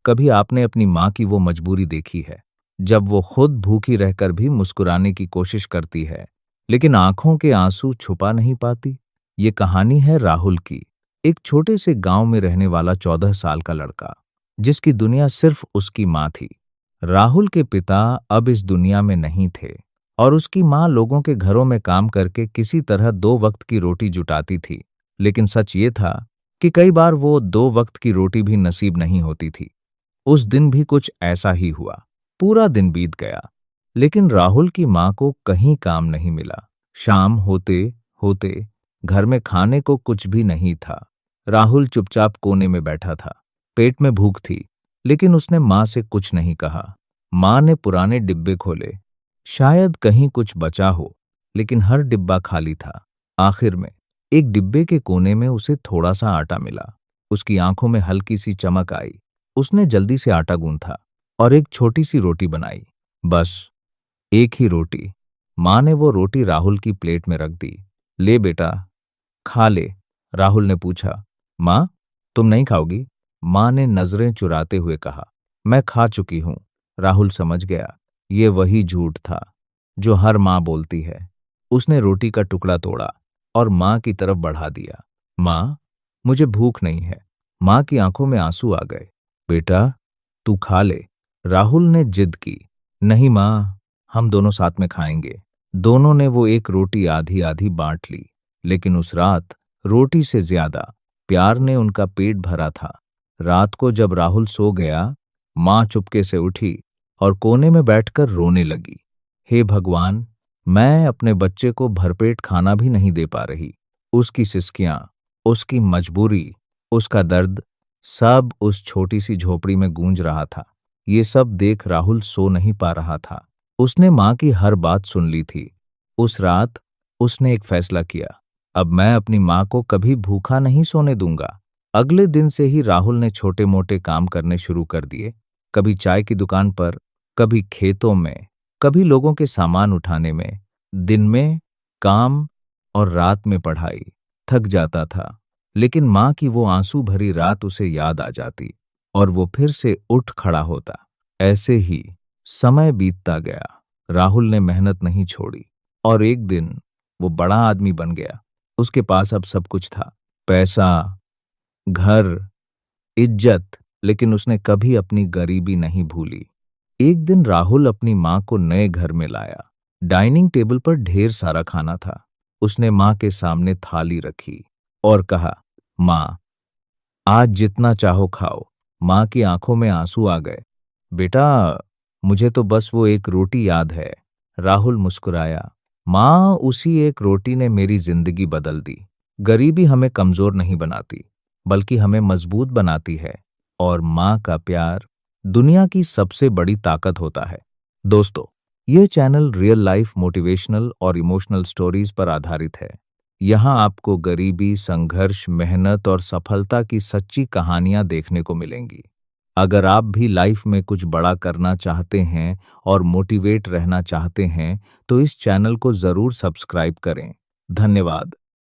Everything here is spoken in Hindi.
कभी आपने अपनी माँ की वो मजबूरी देखी है, जब वो खुद भूखी रहकर भी मुस्कुराने की कोशिश करती है, लेकिन आंखों के आंसू छुपा नहीं पाती? ये कहानी है राहुल की, एक छोटे से गांव में रहने वाला 14 साल का लड़का, जिसकी दुनिया सिर्फ उसकी माँ थी। राहुल के पिता अब इस दुनिया में नहीं थे और उसकी माँ लोगों के घरों में काम करके किसी तरह 2 वक्त की रोटी जुटाती थी। लेकिन सच ये था कि कई बार वो 2 वक्त की रोटी भी नसीब नहीं होती थी। उस दिन भी कुछ ऐसा ही हुआ। पूरा दिन बीत गया, लेकिन राहुल की माँ को कहीं काम नहीं मिला। शाम होते होते घर में खाने को कुछ भी नहीं था। राहुल चुपचाप कोने में बैठा था। पेट में भूख थी, लेकिन उसने माँ से कुछ नहीं कहा। माँ ने पुराने डिब्बे खोले, शायद कहीं कुछ बचा हो, लेकिन हर डिब्बा खाली था। आखिर में एक डिब्बे के कोने में उसे थोड़ा सा आटा मिला। उसकी आंखों में हल्की सी चमक आई। उसने जल्दी से आटा गूंथा और एक छोटी सी रोटी बनाई। बस एक ही रोटी। माँ ने वो रोटी राहुल की प्लेट में रख दी। ले बेटा, खा ले। राहुल ने पूछा, माँ, तुम नहीं खाओगी? माँ ने नजरें चुराते हुए कहा, मैं खा चुकी हूं। राहुल समझ गया, ये वही झूठ था जो हर माँ बोलती है। उसने रोटी का टुकड़ा तोड़ा और माँ की तरफ बढ़ा दिया। माँ, मुझे भूख नहीं है। माँ की आंखों में आंसू आ गए। बेटा, तू खा ले। राहुल ने जिद की। नहीं माँ, हम दोनों साथ में खाएंगे। दोनों ने वो एक रोटी आधी आधी बांट ली, लेकिन उस रात रोटी से ज्यादा प्यार ने उनका पेट भरा था। रात को जब राहुल सो गया, माँ चुपके से उठी और कोने में बैठकर रोने लगी। हे भगवान, मैं अपने बच्चे को भरपेट खाना भी नहीं दे पा रही। उसकी सिसकियां, उसकी मजबूरी, उसका दर्द, सब उस छोटी सी झोपड़ी में गूंज रहा था। ये सब देख राहुल सो नहीं पा रहा था। उसने माँ की हर बात सुन ली थी। उस रात उसने एक फैसला किया, अब मैं अपनी माँ को कभी भूखा नहीं सोने दूंगा। अगले दिन से ही राहुल ने छोटे मोटे काम करने शुरू कर दिए। कभी चाय की दुकान पर, कभी खेतों में, कभी लोगों के सामान उठाने में। दिन में काम और रात में पढ़ाई। थक जाता था, लेकिन माँ की वो आंसू भरी रात उसे याद आ जाती और वो फिर से उठ खड़ा होता। ऐसे ही समय बीतता गया। राहुल ने मेहनत नहीं छोड़ी और एक दिन वो बड़ा आदमी बन गया। उसके पास अब सब कुछ था, पैसा, घर, इज्जत, लेकिन उसने कभी अपनी गरीबी नहीं भूली। एक दिन राहुल अपनी माँ को नए घर में लाया। डाइनिंग टेबल पर ढेर सारा खाना था। उसने माँ के सामने थाली रखी और कहा, माँ, आज जितना चाहो खाओ। माँ की आंखों में आंसू आ गए। बेटा, मुझे तो बस वो एक रोटी याद है। राहुल मुस्कुराया। माँ, उसी एक रोटी ने मेरी जिंदगी बदल दी। गरीबी हमें कमजोर नहीं बनाती, बल्कि हमें मजबूत बनाती है। और माँ का प्यार दुनिया की सबसे बड़ी ताकत होता है। दोस्तों, ये चैनल रियल लाइफ मोटिवेशनल और इमोशनल स्टोरीज पर आधारित है। यहाँ आपको गरीबी, संघर्ष, मेहनत और सफलता की सच्ची कहानियां देखने को मिलेंगी। अगर आप भी लाइफ में कुछ बड़ा करना चाहते हैं और मोटिवेट रहना चाहते हैं, तो इस चैनल को जरूर सब्सक्राइब करें। धन्यवाद।